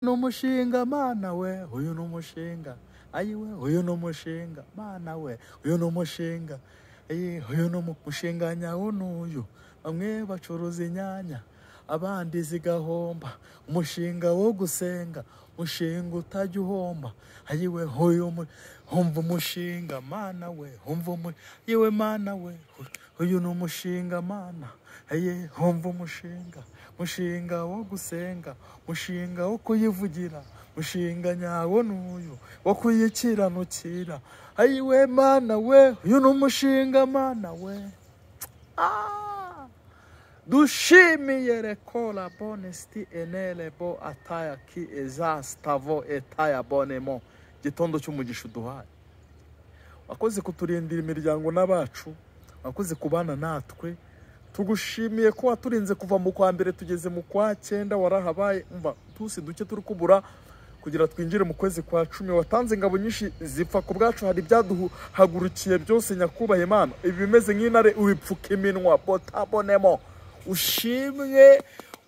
Numushinga mana we, uyu numushinga. Ayiwe, uyu numushinga mana we, uyu numushinga. Uyu numushinga nyawo nuyu. Bamwe bacuruza inyanya, abandi zigahomba. Umushinga wo gusenga, umushinga utajya uhomba. Ayiwe, humva umushinga mana we, humva yewe mana we, uyu numushinga mana. Humva umushinga, mushinga wo gusenga, mushinga wo kuyivugira, mushinga nyawo nuyu wo kuyikiranukira. Ayiwe mana we, uyu numushinga mana we. Dushimiye rekola bonesti enele bo ataya ki ezastavo etaya bonemo. Gitondo cy'umugisha uduhaye. Wakoze kuturindira imiryango n'abacu, wakoze kubana natwe. Tugushimiye ko waturinze kuva mu kwa mbere tugeze mu kwa 9, warahabaye umva tusi duke turi kubura kugira twinjire mu kwezi kwa 10. Watanze ngabo nyinshi zipfa ku bwacu, hari byaduhagurukiye byose nyakubahe Imana. Ibi bimeze nk'intare ubipfuka iminwa botabonemo. Ushimwe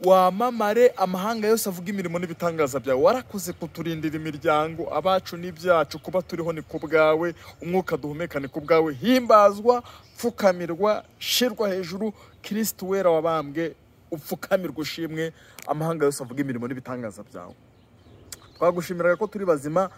wamamare, amahanga yose avuga imirimo n'ibitangaza byawe. Warakoze kuturindira imiryango, abacu n'ibyacu, kuba turiho ni kubwawe, umwuka duhumeka ni kubwawe. Himbazwa, pfukamirwa, shirwa hejuru, Kristo wera wabambwe, upfukamirwa ushimwe, amahanga yose avuga imirimo n'ibitangaza byawe. Twagushimiraga ko turi bazima.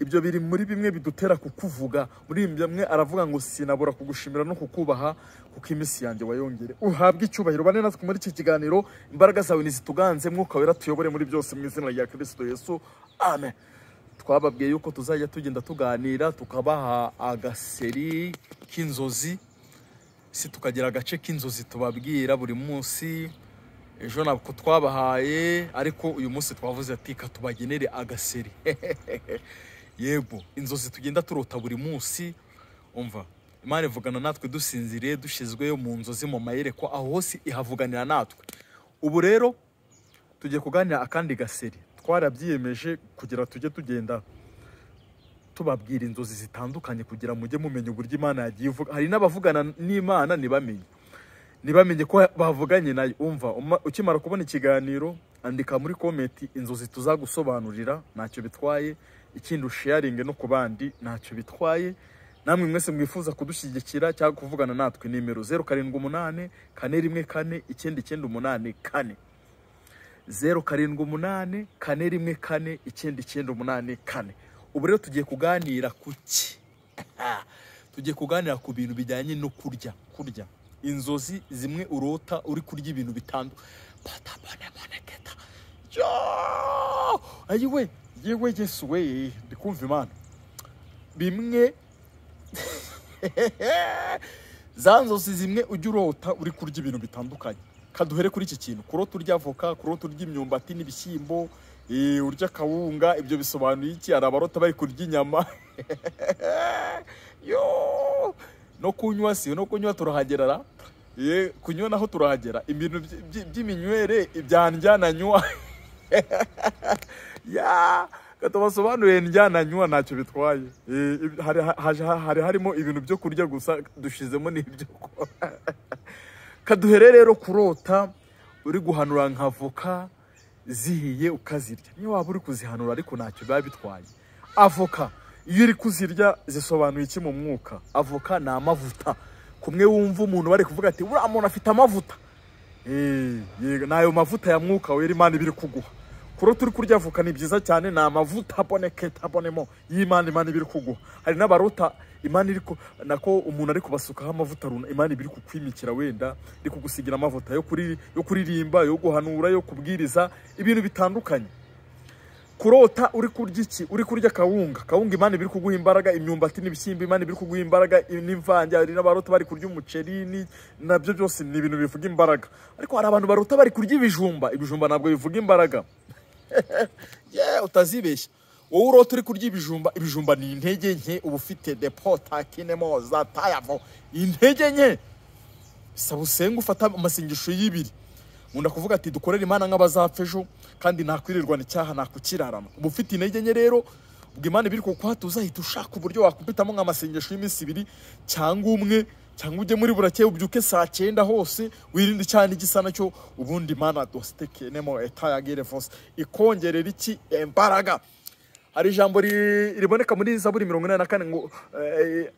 Ibyo biri muri bimwe bidutera kukuvuga. Muri bimwe aravuga ngo sinabura kugushimira no kukubaha kuko iminsi yanjye wayongere. Uhabwe icyubahiro bane natwe muri iki kiganiro. Imbaraga zawe nizituganze, mwuka wera tuyobore muri byose mu izina rya Kristo Yesu. Amen. Twababwiye yuko tuzajya tugenda tuganira, tukabaha agaseri k'inzozi, si tukagira agace k'inzozi tubabwira buri munsi. Ejo nabwo twabahaye, ariko uyu munsi twavuze ati katubagenere agaseri. Yego, inzozi tugenda turota buri munsi. Umva, Imana ivugana natwe dusinziriye, dushizweyo mu nzozi mu mayereko, aho hose ihavuganira natwe. Ubu rero tugiye kuganira akandi gaseri. Twarabyiyemeje kugira tujye tugenda tubabwira inzozi zitandukanye kugira mujye mumenya uburyo Imana yagiye ivuga. Hari n'abavugana n'Imana nibamenye ko bavuganye nayo. Umva, ukimara kubona ikiganiro andika muri comment inzozi tuzagusobanurira, ntacyo bitwaye. Ikindi sharing no kubandi ntacyo bitwaye. Namwe mwese mwifuza kudushyigikira cyangwa kuvugana natwe, nimero 078 414 994 078 414 994. Ubu rero tugiye kuganira kuki? Tugiye kuganira ku bintu bijyanye no kurya. Inzozi zimwe urota uri kurya ibintu bitandu. Ayiwe, yewe Yesu we, ndikumva Imana. Bimwe za nzozi zimwe ujya urota uri kurya ibintu bitandukanye. Kaduhere kuri iki kintu. Kurota urya avoka, kurota urya imyumbati n'ibishyimbo, urya kawunga. Ibyo bisobanuye iki? Hari abarota bari kurya inyama. Yo, no kunywa si, no kunywa turahagerara. Kunywa naho turahagera. Ibintu by'iminywere ibyanjyana nywa. Ya, katabasobanuye njyana nywa ntacyo bitwaye. Hari harimo ibintu byo kurya gusa, dushizemo n'ibyo. Kaduhere rero kurota uri guhanura nk'avoka zihiye ukazirya. Niyo waba uri kuzihanura ariko ntacyo biba bitwaye. Avoka iyo uri kuzirya zisobanuye iki mu mwuka? Avoka ni amavuta. Kumwe wumva umuntu bari kuvuga ati uriya muntu afite amavuta. Nayo mavuta ya mwuka wera Imana ibiri kuguha. Kurota uri kurya avoka ni byiza cyane, ni amavuta abonemo y'Imana ibiri kuguha. Hari n'abarota Imana iriko nako umuntu ari kubasukaho amavuta runa, Imana ibiri kukwimikira, wenda iri kugusigira amavuta yo kuririmba, yo guhanura, yo kubwiriza ibintu bitandukanye. Kurota uri kurya iki? Uri kurya kawunga Imana ibiri kuguha imbaraga. Imyumbati n'ibishyimbo Imana ibiri kuguha imbaraga. N'imvange, hari n'abarota bari kurya umuceri, nabyo byose ni ibintu bivuga imbaraga. Ariko hari abantu barota bari kurya ibijumba nabwo bivuga imbaraga. Utazibeshya. Wowe urota uri kurya ibijumba ni intege nke, uba ufite depota kinemo za tayavo, intege nke. Bisaba usenga, ufata amasengesho y'ibiri. Munda kuvuga ati dukorera Imana nk'abazapfa ejo, kandi nakwirirwa n'icyaha nakukirarana. Uba ufite intege nke rero, ubwo Imana ibiri kukwatuza, hita ushaka uburyo wakubitamo nk'amasengesho y'iminsi 2 cyangwa 1 cyangwa ujye muri burakeye ubyuke saa 9 hose wirinde cyane igisa nacyo ubundi mana dosteke nemo etayagere force ikongerera iki imbaraga. Hari ijambo riboneka muri Zaburi 84 ngo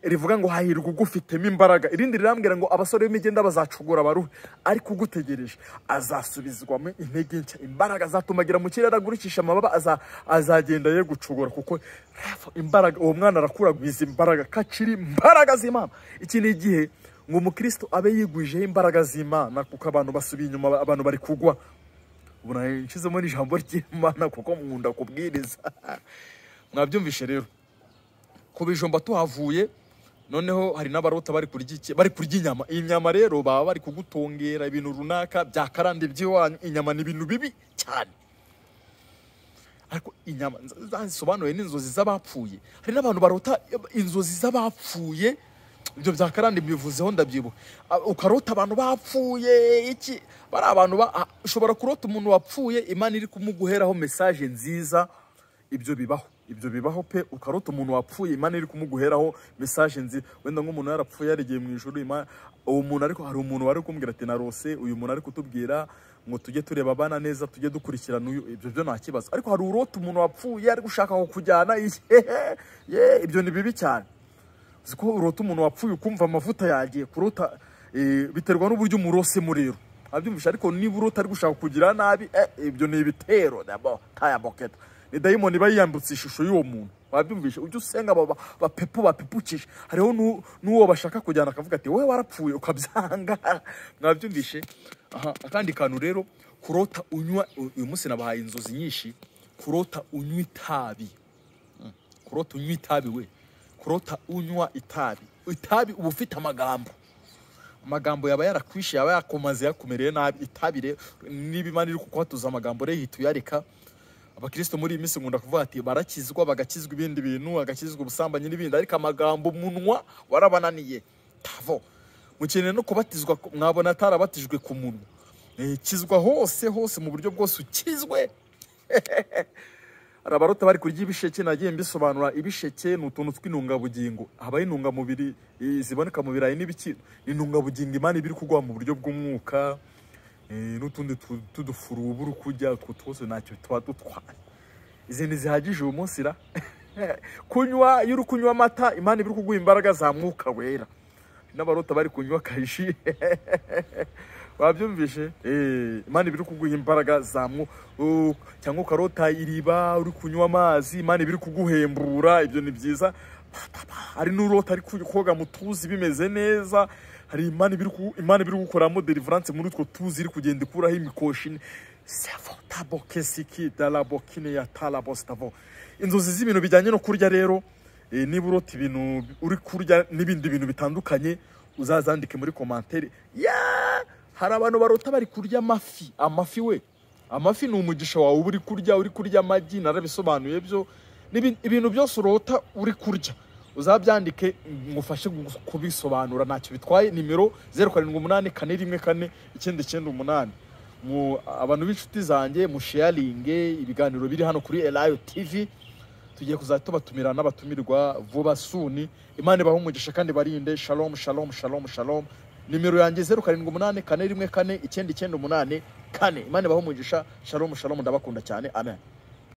rivuga ngo hahirwa ugufitemo imbaraga. Irindi rirambwira ngo abasore b'imigenda bazacugura baruhe ariko ugutegereje azasubizwamo intege nshya. Imbaraga zatumagira mu kirere agurikisha amababa azagenda ye gucugura kuko imbaraga uwo mwana arakuragwiza imbaraga kaciri imbaraga z'Imana. Iki ni igihe ngo umukristo abe yigwijeho imbaraga z'Imana kuko abantu basubiye inyuma, abantu bari kugwa. Ubona nshizemo n'ijambo ry'Imana kuko nkunda kubwiriza. Mwabyumvishe rero ku bijomba tuhavuye, noneho hari n'abarota bari kurya inyama. Iyi nyama rero baba bari kugutongera ibintu runaka byakarande by'iwanyu. Inyama ni ibintu bibi cyane, ariko inyama zasobanuye n'inzozi z'abapfuye. Hari n'abantu barota inzozi z'abapfuye, ibyo byakarande bivuzeho ndabyibuka. Ukarota abantu bapfuye iki, bari abantu ushobora kurota umuntu wapfuye Imana iri kumuguheraho message nziza. Ibyo bibaho pe. Ukarota umuntu wapfuye Imana iri kumuguheraho message nziza. Wenda nk'umuntu yarapfuye yarigiye mu ijuru, Imana uwo muntu, ariko hari umuntu wari kumbwira ati narose uyu muntu ari kutubwira ngo tujye tureba abana neza, tujye dukurikirana uyu. Ibyo byo nta kibazo. Ariko hari urota umuntu wapfuye ari gushaka kujyana ibyo ni bibi cyane. Ziko urota umuntu wapfuye ukumva amavuta yagiye kurota, biterwa n'uburyo umurose murero. Abyumvisha. Ariko niba urota ari gushaka kugira nabi, ibyo ni ibitero nabo taya boketa. Ni dayimoni bayambutse ishusho y'uwo muntu. Wabyumvisha. Ujye usenga bapepukisha. Hariho n'uwo bashaka kujyana akavuga ati wowe warapfuye ukabyanga. Mwabyumvishe. Aha, akandi kantu rero, kurota unywa. Uyu munsi nabahaye inzozi nyinshi. Kurota unywa itabi. Kurota unywa itabi we. Kurota unywa itabi. Itabi uba ufite amagambo yaba yarakwishe, yaba yakomaze yakumereye nabi. Itabi rero niba Imana iri kukwatuza amagambo rero hita uyareka. Abakristo muri iyi minsi nkunda kuvuga ati barakizwa, bagakizwa ibindi bintu, agakizwa ubusambanyi n'ibindi, ariko amagambo munwa warabananiye. Tavo mukeneye no kubatizwa. Mwabona atarabatijwe ku munwa. Kizwa hose mu buryo bwose ukizwe. Arabarota bari kurya ibisheke. Nagiye mbisobanura. Ibisheke ni utuntu tw'intungabugingo. Habaye intungamubiri ziboneka mu birayi n'ibiki. Intungabugingo Imana ibiri kugwa mu buryo bw'umwuka. N'utundi tudufuru buri kujya utwo twose ntacyo tuba dutwaye. Izindi zihagije uyu munsi ra kunywa. Iyo uri kunywa amata Imana ibiri kuguha imbaraga za mwuka wera. N'abarota bari kunywa kashi. Wabyumvishe. Imana ibiri kuguha imbaraga za cyangwa ukarota iriba uri kunywa amazi Imana ibiri kuguhembura. Ibyo ni byiza. Hari n'urota ari koga mu tuzi bimeze neza. Hari Imana ibiri gukoramo deliverance muri utwo tuzi, iri kugenda ikuraho imikoshini. Inzozi z'ibintu bijyanye no kurya rero, niba urota ibintu uri kurya n'ibindi bintu bitandukanye uzazandike muri commentaire. Hari abantu barota bari kurya amafi. Amafi we, amafi ni umugisha wawe uri kurya amagi. Narabisobanuye byo. Ibintu byose urota uri kurya uzabyandike ngufashe kubisobanura, ntacyo bitwaye. Nimero 0784414998. Abantu b'inshuti zanjye musharinge ibiganiro biri hano kuri Elayo TV. Tugiye kuzahita batumira n'abatumirwa vuba suni. Imana ibahe umugisha kandi barinde. Shalom. Nimero yanjye 0784414998. Imana ibahe umugisha. Shalom. Ndabakunda cyane. Amen.